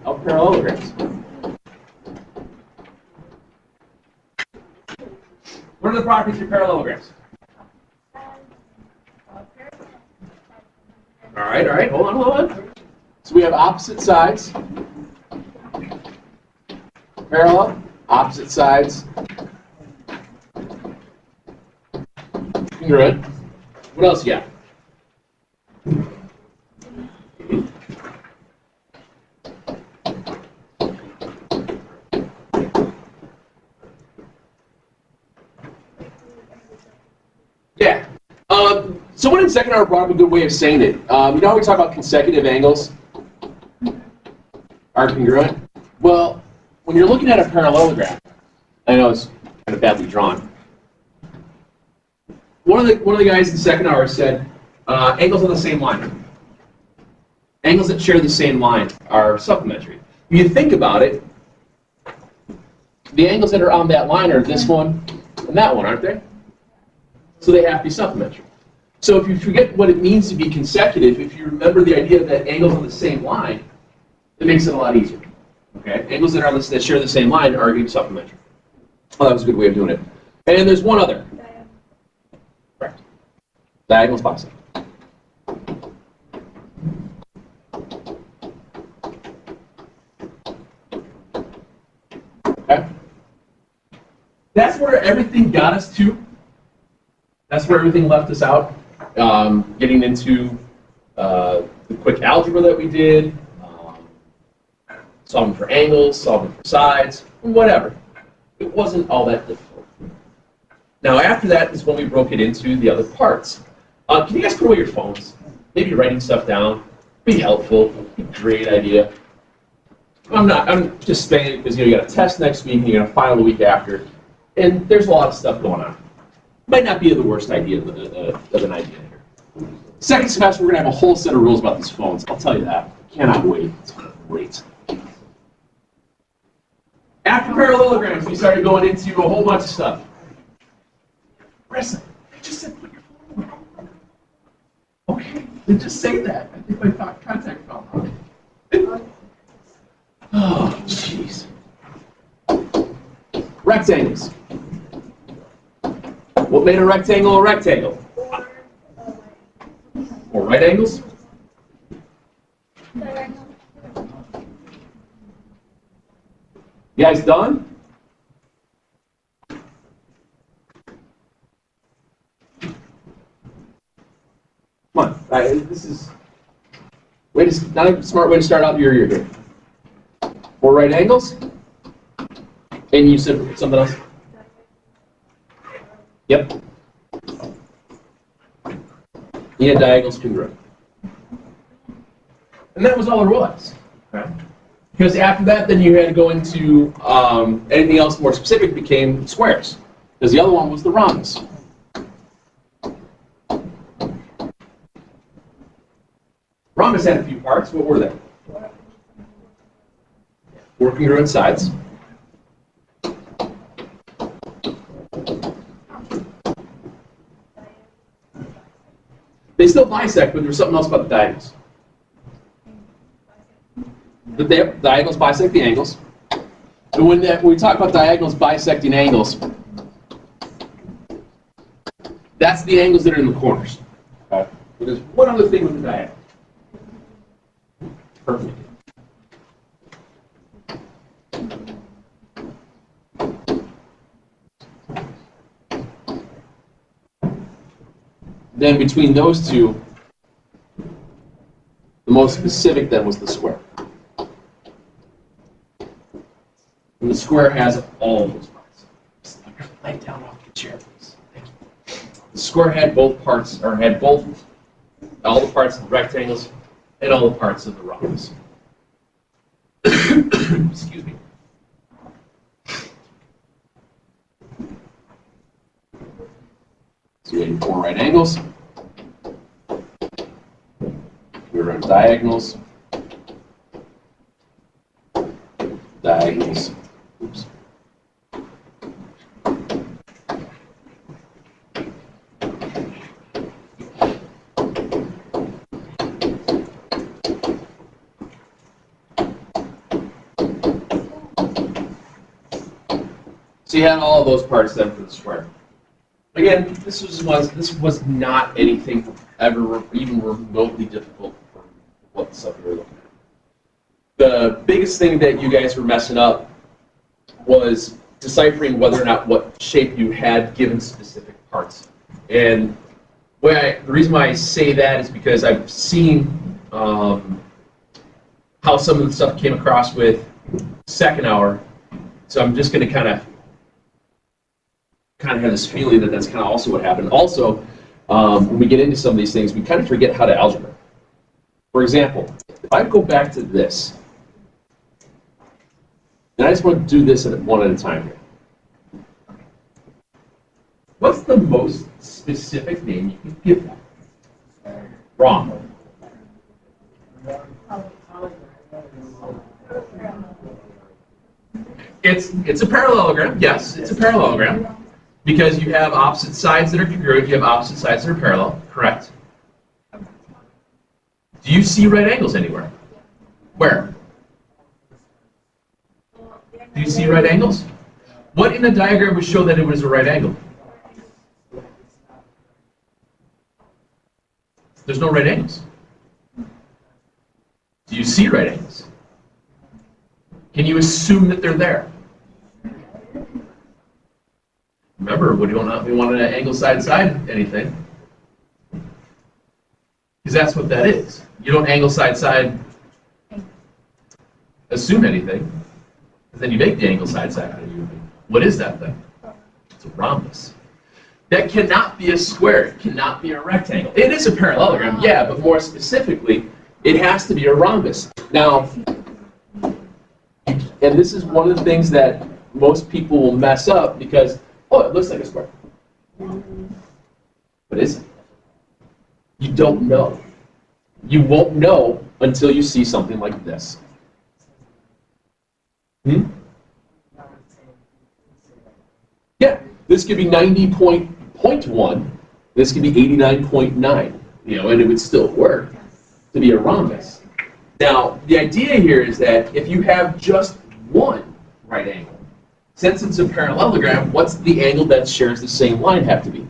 of parallelograms. What are the properties of parallelograms? All right, hold on. So we have opposite sides, parallel, opposite sides, congruent. What else you got? Yeah. Someone in second hour brought up a good way of saying it. You know how we talk about consecutive angles are congruent? Well, when you're looking at a parallelogram, I know it's kind of badly drawn. One of the guys in second hour said angles on the same line. Angles that share the same line are supplementary. If you think about it, the angles that are on that line are this one and that one, aren't they? So they have to be supplementary. So if you forget what it means to be consecutive, if you remember the idea that angles on the same line, it makes it a lot easier. Okay, angles that are that share the same line are going to be supplementary. Well, that was a good way of doing it. And there's one other. Correct. Diagonals bisect. Okay. That's where everything got us to. That's where everything left us out. Getting into the quick algebra that we did, solving for angles, solving for sides, whatever. It wasn't all that difficult. Now after that is when we broke it into the other parts. Can you guys put away your phones? Maybe writing stuff down. Be helpful. Be a great idea. I'm just saying it because you got a test next week and you're going to file the week after. And there's a lot of stuff going on. Might not be the worst idea of an idea here. Second semester, we're going to have a whole set of rules about these phones. I'll tell you that. Cannot wait. It's great. After parallelograms, we started going into a whole bunch of stuff. Listen, I just said put your phone away. Okay, then just say that. I think my contact fell out. Oh, jeez. Rectangles. What made a rectangle a rectangle? Or right angles? You guys done? Come on, this is not a smart way to start out your year here. 4 right angles? And you said something else? Yep. Yeah, diagonals congruent. And that was all there was. Okay. Because after that, then you had to go into anything else more specific became squares. Because the other one was the rhombus. Rhombus had a few parts. What were they? 4 congruent sides. They still bisect, but there's something else about the diagonals. The diagonals bisect the angles. And when we talk about diagonals bisecting angles, that's the angles that are in the corners. Okay. But there's one other thing with the diagonal. Perfect. Then between those two, the most specific then was the square. And the square has all of those parts. Lay down off the chair, please. Thank you. The square had both parts, or had both, all the parts of the rectangles and all the parts of the rhombus. Excuse me. So we had 4 right angles. We run diagonals. Diagonals. Oops. So you had all of those parts then for the square. Again, this was not anything ever even remotely difficult from what the stuff we were looking at. The biggest thing that you guys were messing up was deciphering whether or not what shape you had given specific parts. And the reason why I say that is because I've seen how some of the stuff came across with second hour. So I'm just going to kind of have this feeling that that's kind of also what happened. Also, when we get into some of these things, we kind of forget how to algebra. For example, if I go back to this, and I just want to do this one at a time here. What's the most specific name you can give that? Wrong. It's a parallelogram. Yes, it's a parallelogram. Because you have opposite sides that are congruent, you have opposite sides that are parallel. Correct. Do you see right angles anywhere? Where? Do you see right angles? What in the diagram would show that it was a right angle? There's no right angles. Do you see right angles? Can you assume that they're there? Remember, we want to angle side anything. Because that's what that is. You don't angle side assume anything. And then you make the angle side. What is that thing? It's a rhombus. That cannot be a square. It cannot be a rectangle. It is a parallelogram, yeah, but more specifically, it has to be a rhombus. Now, and this is one of the things that most people will mess up because, oh, it looks like a square. But is it? You don't know. You won't know until you see something like this. Yeah, this could be 90.1. This could be 89.9. And it would still work to be a rhombus. Now, the idea here is that if you have just one right angle, since it's a parallelogram, what's the angle that shares the same line have to be?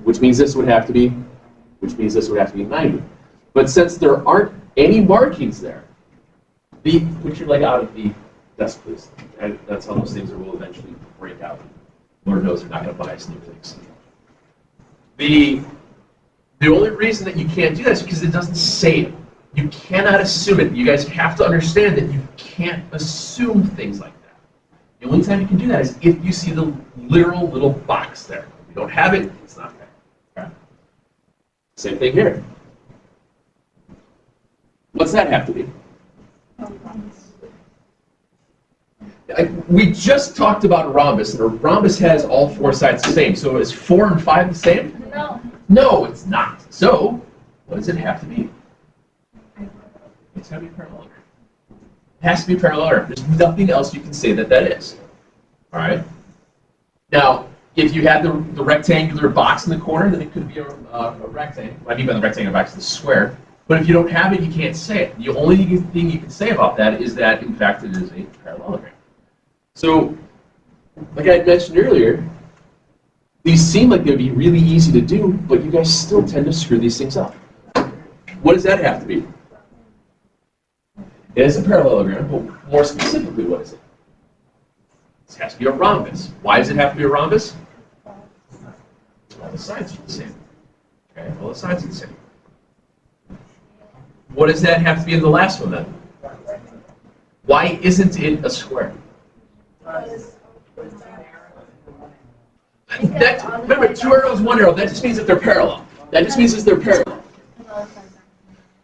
Which means this would have to be, 90. But since there aren't any markings there, put your leg out of the desk, please. That's how those things will eventually break out. Lord knows they're not going to buy us new things. The only reason that you can't do that is because it doesn't say it. You cannot assume it. You guys have to understand that you can't assume things like that. The only time you can do that is if you see the literal little box there. If you don't have it, it's not there. Okay. Same thing here. What's that have to be? We just talked about a rhombus, and a rhombus has all four sides the same. So is 4 and 5 the same? No. No, it's not. So, what does it have to be? It's got to be parallelogram. It has to be parallelogram. There's nothing else you can say that is. All right? Now, if you had the rectangular box in the corner, then it could be a rectangle. What I mean by the rectangular box is the square. But if you don't have it, you can't say it. The only thing you can say about that is that, in fact, it is a parallelogram. So, like I mentioned earlier, these seem like they'd be really easy to do, but you guys still tend to screw these things up. What does that have to be? It is a parallelogram, but more specifically, what is it? This has to be a rhombus. Why does it have to be a rhombus? All the sides are the same. Okay, all the sides are the same. What does that have to be in the last one then? Why isn't it a square? Remember, 2 arrows, 1 arrow, that just means that they're parallel. That just means that they're parallel.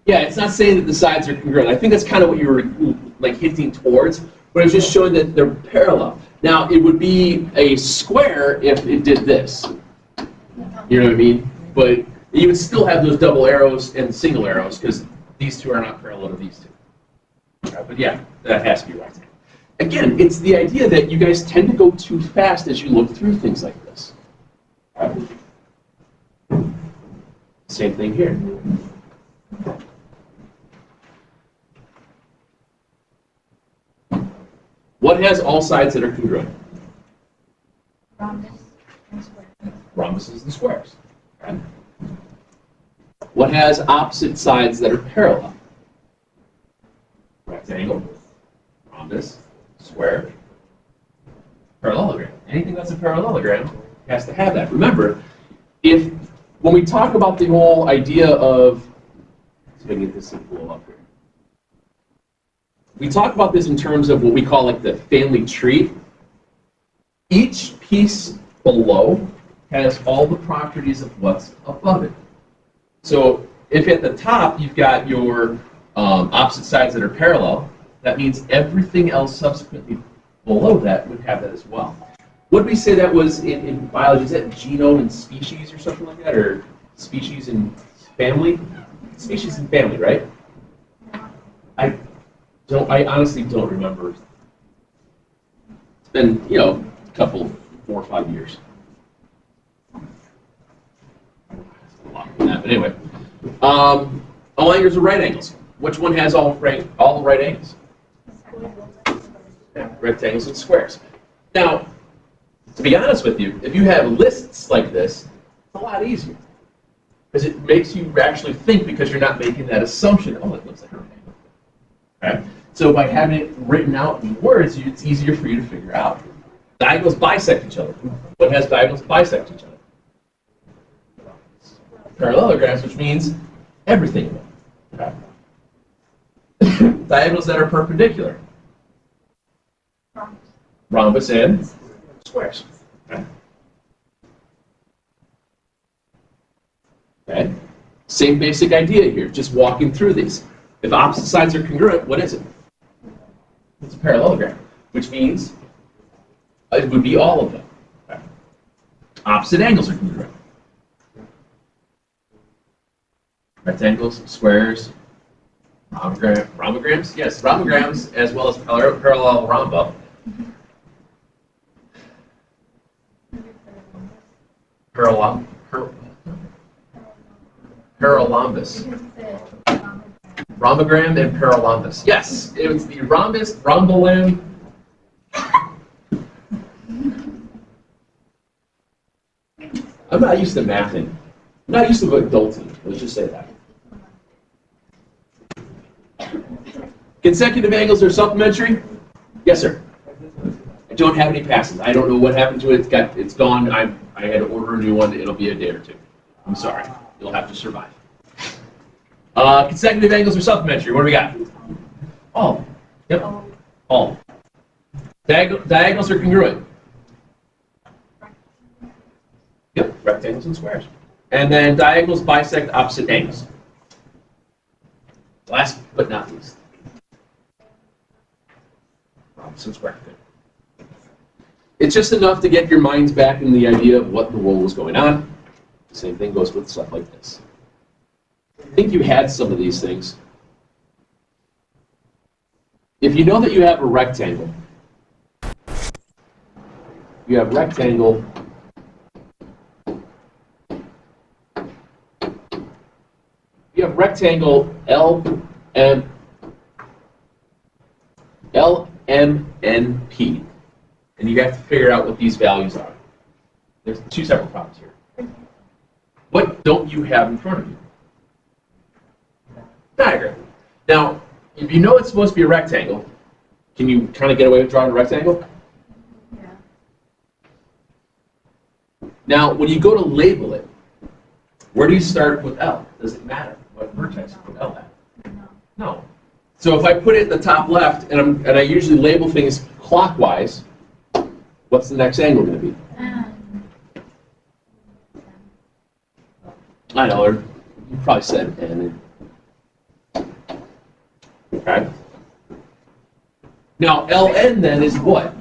Yeah, it's not saying that the sides are congruent. I think that's kind of what you were hinting towards, but it's just showing that they're parallel. Now, it would be a square if it did this. You know what I mean? But you would still have those double arrows and single arrows because these two are not parallel to these two. But yeah, that has to be rectangle. Again, it's the idea that you guys tend to go too fast as you look through things like this. Same thing here. What has all sides that are congruent? rhombuses and squares. Okay? What has opposite sides that are parallel? Rectangle, rhombus, square, parallelogram. Anything that's a parallelogram has to have that. Remember, when we talk about the whole idea of, see if I can get this to blow up here. We talk about this in terms of what we call like the family tree. Each piece below has all the properties of what's above it. So if at the top you've got your opposite sides that are parallel, that means everything else subsequently below that would have that as well. What did we say that was in biology? Is that genome and species or something like that? Or species and family? Species and family, right? I honestly don't remember. It's been, a couple, 4 or 5 years. A lot from that, but anyway. All angles are right angles. Which one has all the right angles? Yeah, rectangles and squares. Now, to be honest with you, if you have lists like this, it's a lot easier. Because it makes you actually think because you're not making that assumption, oh, it looks like a rectangle. Okay? So by having it written out in words, it's easier for you to figure out. Diagonals bisect each other. What has diagonals bisect each other? Parallelograms, which means everything. Okay? Diagonals that are perpendicular. Rhombus and squares. Okay? Okay? Same basic idea here, just walking through these. If opposite sides are congruent, what is it? It's a parallelogram, which means it would be all of them. Okay? Opposite angles are congruent. Rectangles, squares, rhomograms? Yes, rhomograms as well as parallel rhomba. Parallombus. Rhomogram and parallombus. Yes, it was the rhombus, rhombolam. I'm not used to mathing. I'm not used to adulting. Let's just say that. Consecutive angles are supplementary? Yes, sir. I don't have any passes. I don't know what happened to it. It's gone. I had to order a new one. It'll be a day or two. I'm sorry. You'll have to survive. Consecutive angles are supplementary. What do we got? All. Yep. All. Diagonals are congruent. Yep. Rectangles and squares. And then diagonals bisect opposite angles. Last but not least. Rhombus and square. It's just enough to get your minds back in the idea of what the role was going on. The same thing goes with stuff like this. I think you had some of these things. If you know that you have a rectangle, you have rectangle, LMNP, and you have to figure out what these values are. There's 2 separate problems here. What don't you have in front of you? Diagram. Now, if you know it's supposed to be a rectangle, can you kind of get away with drawing a rectangle? Yeah. Now, when you go to label it, where do you start with L? Does it matter what vertex you put L at? No. So if I put it at the top left, and I usually label things clockwise, what's the next angle going to be? I know, or you probably said N. Okay. Now, LN then is what?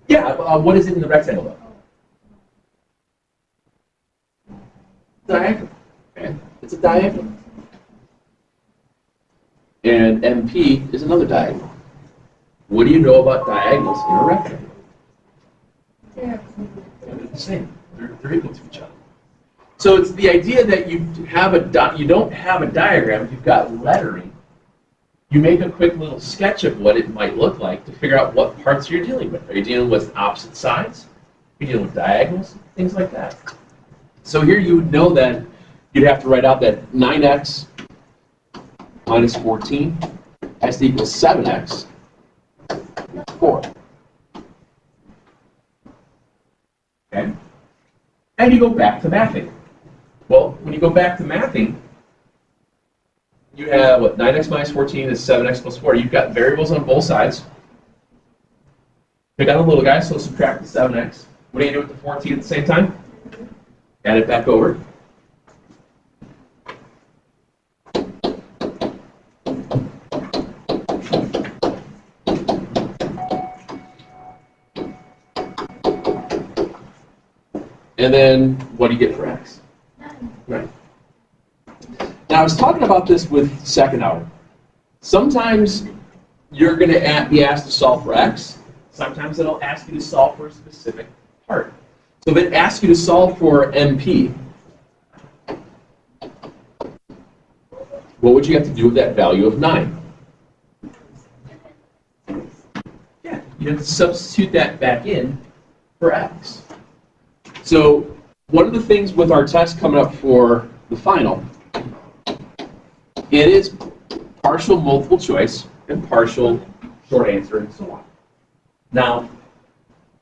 Yeah, what is it in the rectangle though? Diagonal. Okay. It's a diagonal. And MP is another diagonal. What do you know about diagonals in a rectangle? They're the same. They're equal to each other. So it's the idea that you don't have a diagram, you've got lettering. You make a quick little sketch of what it might look like to figure out what parts you're dealing with. Are you dealing with opposite sides? you're dealing with diagonals, things like that. So here you would know that you'd have to write out that 9x minus 14 has to equal 7x 4. Okay? And you go back to mathing. Well, when you go back to mathing, you have, what, 9x minus 14 is 7x plus 4. You've got variables on both sides. Pick out the little guy, so subtract the 7x. What do you do with the 14 at the same time? Add it back over. And then, what do you get for x? 9. Right. Now, I was talking about this with second hour. Sometimes you're going to be asked to solve for x. Sometimes it'll ask you to solve for a specific part. So if it asks you to solve for MP, what would you have to do with that value of 9? Yeah, you have to substitute that back in for x. So one of the things with our test coming up for the final, it is partial multiple choice and partial short answer and so on. Now,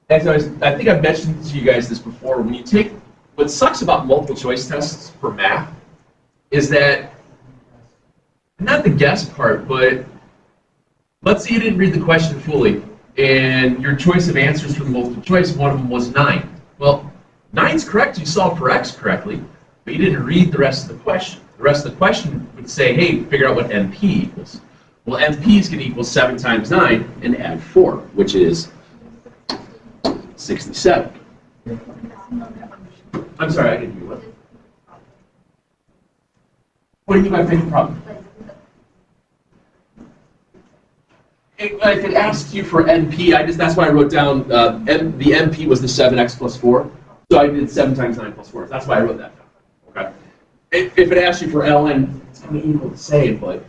as I think I've mentioned to you guys this before, when you take, what sucks about multiple choice tests for math is that, not the guess part, but let's say you didn't read the question fully and your choice of answers for the multiple choice, one of them was 9. Well, 9's correct, you solved for x correctly, but you didn't read the rest of the question. The rest of the question would say, hey, figure out what MP equals. Well, MP is going to equal 7 times 9 and add 4, which is 67. I'm sorry, I didn't hear what. What do you mean by big problem? If it asks you for NP, that's why I wrote down the NP was the 7x plus 4. So I did 7 times 9 plus 4. That's why I wrote that down. Okay. If it asks you for ln, it's going to equal the same, but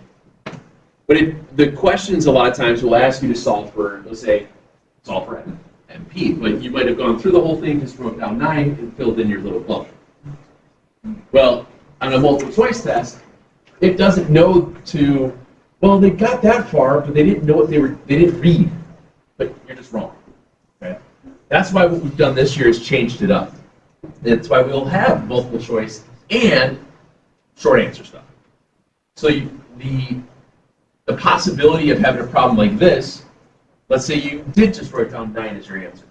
the questions a lot of times will ask you to solve for, let's say, solve for NP, but you might have gone through the whole thing, just wrote down 9 and filled in your little bubble. Well, on a multiple choice test, it doesn't know to, well, they got that far, but they didn't know what they didn't read. But you're just wrong. Okay? That's why what we've done this year is changed it up. That's why we'll have multiple choice and short answer stuff. So the possibility of having a problem like this, let's say you did just write down 9 as your answer,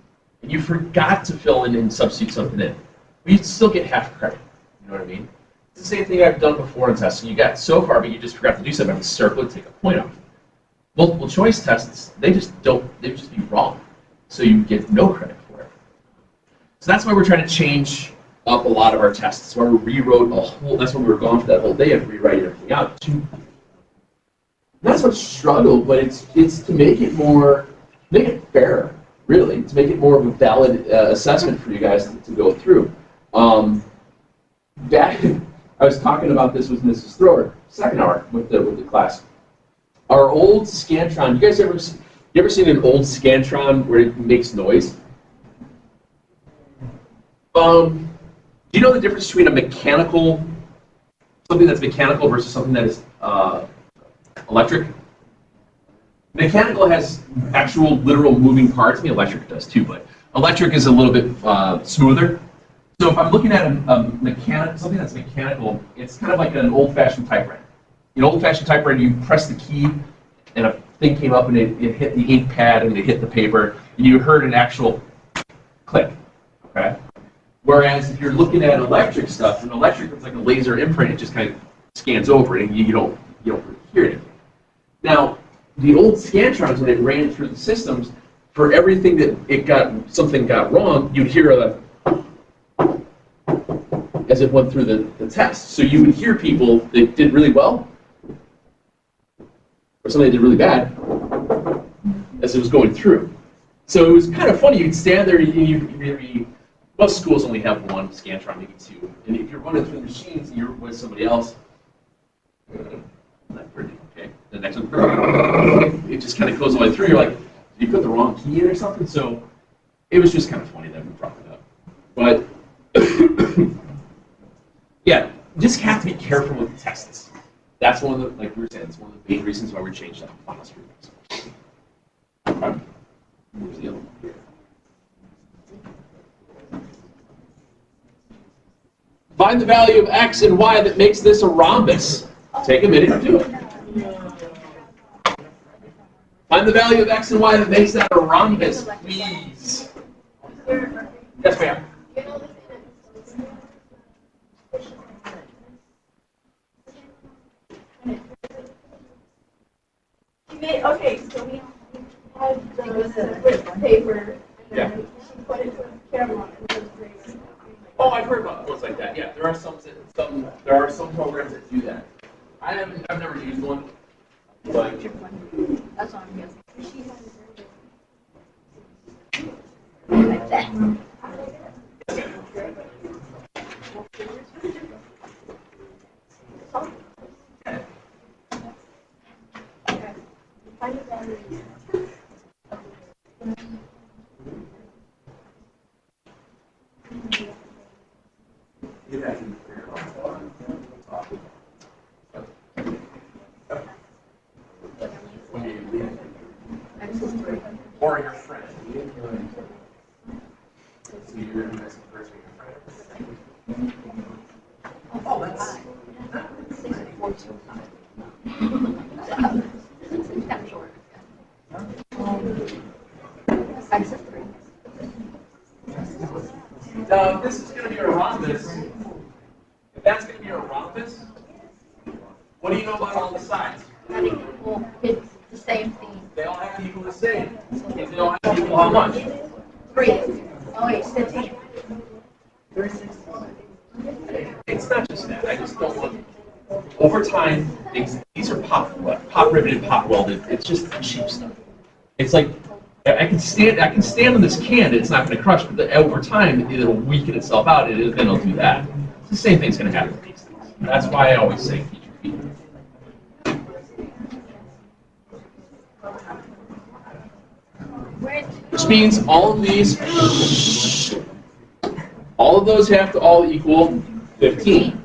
and you forgot to fill in and substitute something in. Well, you'd still get half credit. You know what I mean? It's the same thing I've done before in testing. You got so far, but you just forgot to do something. You circle and take a point off. Multiple choice tests, they just be wrong. So you get no credit for it. So that's why we're trying to change up a lot of our tests. That's why we rewrote that's why we were gone for that whole day of rewriting everything out. That's what struggled, but it's to make it fairer, really, to make it more of a valid assessment for you guys to go through. I was talking about this with Mrs. Thrower, second hour with the class. Our old Scantron, you guys ever seen an old Scantron where it makes noise? Do you know the difference between something that's mechanical versus something that is electric? Mechanical has actual literal moving parts. I mean, electric does too, but electric is a little bit smoother. So if I'm looking at something that's mechanical, it's kind of like an old-fashioned typewriter. An old-fashioned typewriter, you press the key, and a thing came up, and it hit the ink pad, and it hit the paper, and you heard an actual click. Okay. Whereas if you're looking at electric stuff, it's like a laser imprint. It just kind of scans over it, and you don't hear anything. Now, the old Scantrons, when it ran through the systems, for everything that something got wrong, you'd hear as it went through the test. So you would hear people that did really well, or somebody that did really bad, as it was going through. So it was kind of funny. You'd stand there, and most schools only have one Scantron, maybe two. And if you're running through the machines and you're with somebody else, not pretty, okay. The next one, it just kind of goes all the way through. You're like, did you put the wrong key in or something? So it was just kind of funny that we brought it up. just have to be careful with tests. That's one of the, like we were saying, that's one of the main reasons why we changed that final screen. Okay. Where's the other one? Find the value of x and y that makes this a rhombus. Take a minute to do it. Find the value of x and y that makes that a rhombus, please. Yes, ma'am. Okay, so we had the separate paper, and Yeah. then she put it to the camera, and it was great. Oh, I've heard about ones like that. Yeah, there are some programs that do that. I've never used one, but That's what I'm guessing. Like that. Find the value. or your friend. Oh, that's. This is going to be a rhombus. If that's going to be a rhombus, what do you know about all the sides? Well, it's the same thing. They all have to equal the same. If they all have to equal how much? 3. Oh wait, 15. It's not just that. I just don't want. Over time, these are pop riveted, pop welded. It's just cheap stuff. It's like I can stand on this can. It's not going to crush, but over time it'll weaken itself out, and then it'll do that. It's the same thing's going to happen with these things. That's why I always say keep your feet. Which means all of those have to all equal 15.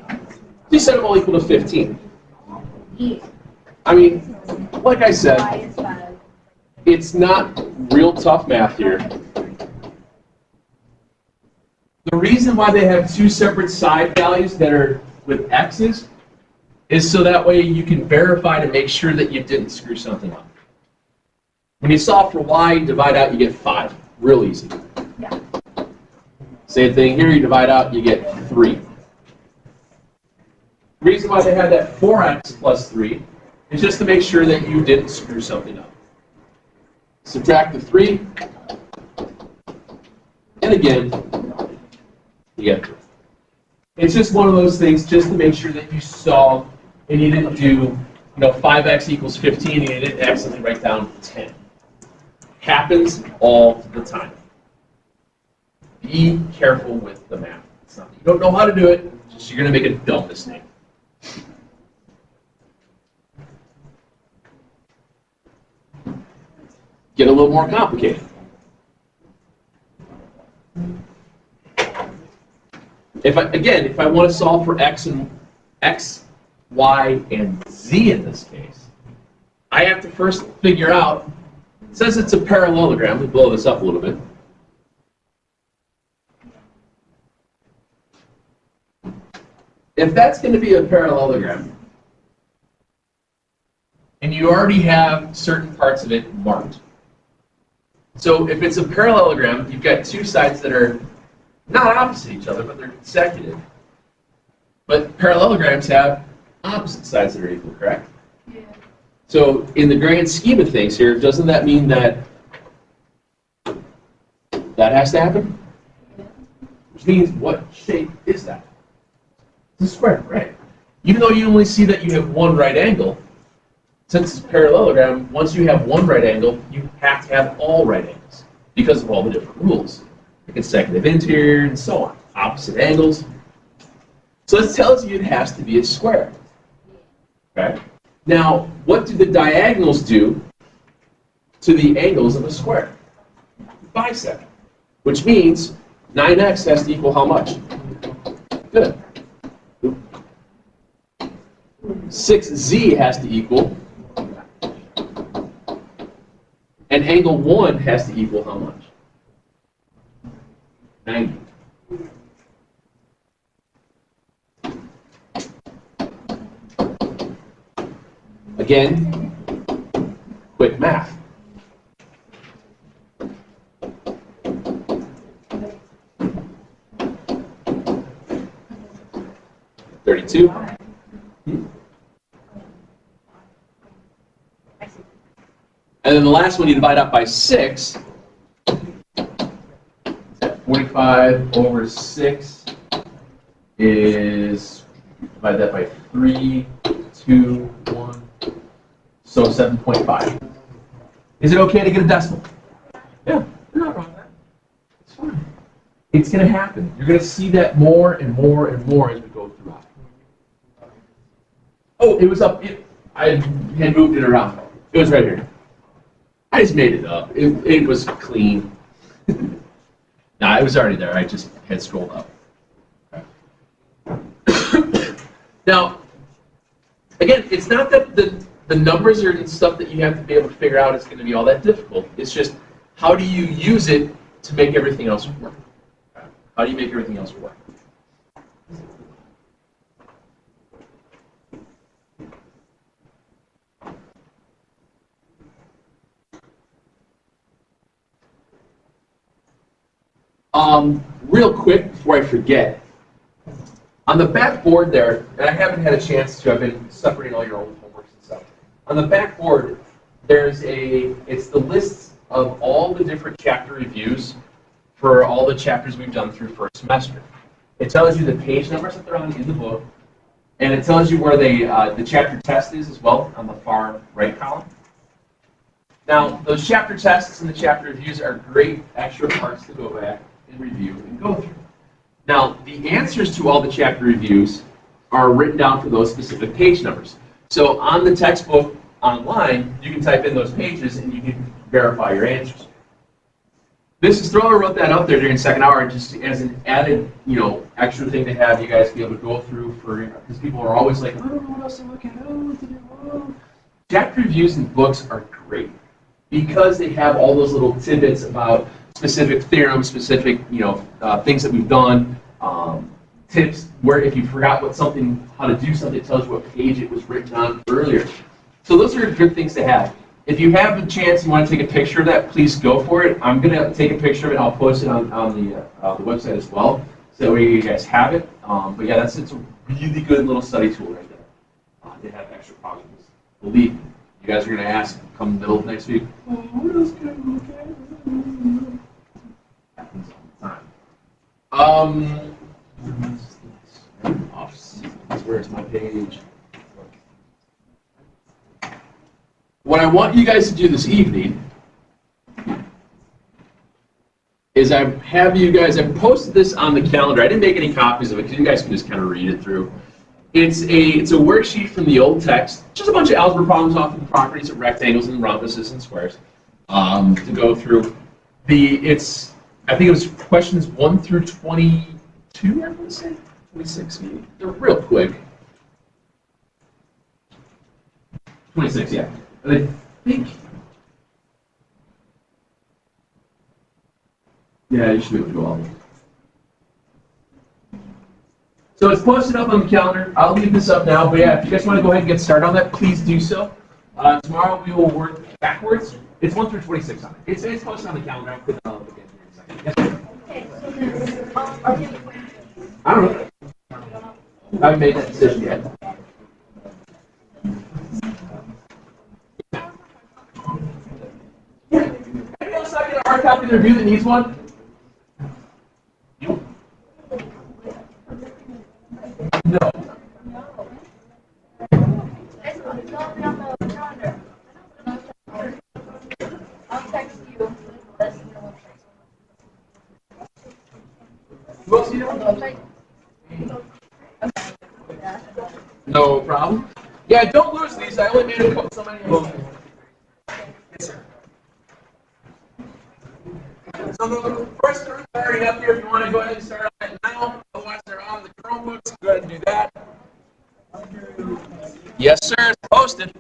You set them all equal to 15. I mean, like I said, it's not real tough math here. The reason why they have two separate side values that are with x's is so that way you can verify to make sure that you didn't screw something up. When you solve for y, divide out, you get 5. Real easy. Yeah. Same thing here, you divide out, you get 3. The reason why they have that 4x plus 3 is just to make sure that you didn't screw something up. Subtract the 3, and again, you get 3. It's just one of those things just to make sure that you solve and you didn't do, 5x equals 15 and you didn't accidentally write down 10. Happens all the time. Be careful with the math. It's not, you don't know how to do it, just you're going to make a dumb mistake. Get a little more complicated. If I want to solve for x, y, and z in this case, I have to first figure out, it says it's a parallelogram. Let me blow this up a little bit. If that's going to be a parallelogram, and you already have certain parts of it marked. So if it's a parallelogram, you've got two sides that are not opposite each other, but they're consecutive. But parallelograms have opposite sides that are equal, correct? Yeah. So in the grand scheme of things here, doesn't that mean that that has to happen? Which means what shape is that? It's a square, right? Even though you only see that you have one right angle, since it's parallelogram, once you have one right angle, you have to have all right angles because of all the different rules. The consecutive interior and so on. Opposite angles. So this tells you it has to be a square. Okay? Now, what do the diagonals do to the angles of a square? Bisect. Which means 9x has to equal how much? Good. 6Z has to equal, and angle 1 has to equal how much? 90. Again, quick math. $32. And then the last one you divide out by 6. 45 over 6 is, divide that by 3, 2, 1, so 7.5. Is it okay to get a decimal? Yeah, you're not wrong with that. It's fine. It's going to happen. You're going to see that more and more and more as we go throughout. Oh, it was up. I had moved it around. It was right here. I just made it up. It was clean. No, it was already there. I just had scrolled up. Now, again, it's not that the numbers are stuff that you have to be able to figure out is going to be all that difficult. It's just how do you use it to make everything else work? How do you make everything else work? Real quick before I forget, on the back board there, and I haven't had a chance to, I've been separating all your old homeworks and stuff. On the back board, it's the list of all the different chapter reviews for all the chapters we've done through first semester. It tells you the page numbers that they're on in the book, and it tells you where the chapter test is as well on the far right column. Now, those chapter tests and the chapter reviews are great extra parts to go back and review and go through. Now, the answers to all the chapter reviews are written down for those specific page numbers. So on the textbook online, you can type in those pages and you can verify your answers. Mrs. Thrower wrote that up there during second hour just as an added, extra thing to have you guys be able to go through because people are always like, I don't know what else to look at, I don't know what to do. Chapter reviews in books are great because they have all those little tidbits about specific theorems, specific, things that we've done, tips where if you forgot how to do something, it tells you what page it was written on earlier. So those are good things to have. If you have a chance, you want to take a picture of that, please go for it. I'm going to take a picture of it. I'll post it on the website as well, so that way you guys have it. But yeah, it's a really good little study tool right there. They have extra problems. Believe me, you guys are going to ask come the middle of next week, what else can I look at? Happens all the time. Where's my page? What I want you guys to do this evening is I posted this on the calendar. I didn't make any copies of it because you guys can just kind of read it through. It's a worksheet from the old text, just a bunch of algebra problems off of the properties of rectangles and rhombuses and squares to go through. I think it was questions 1 through 22, I want to say. 26 maybe. They're real quick. 26, yeah. And I think, yeah, you should be able to do all of them. So it's posted up on the calendar. I'll leave this up now, but yeah, if you guys want to go ahead and get started on that, please do so. Tomorrow we will work backwards. It's 1 through 26 on it. It's posted on the calendar. I'll put it up again in a second. Yes, Okay, so then, are we I don't know. I haven't made that decision yet. Yeah. Anyone else not get a hard copy of the review that needs one? You? No. I'll text you. Who else do you know? No problem. Yeah, don't lose these. I only made so many of them. Yes, sir. So the first group are already up here. If you want to go ahead and start on it now, otherwise they're on the Chromebooks. Go ahead and do that. Yes, sir. It's posted.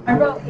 I wrote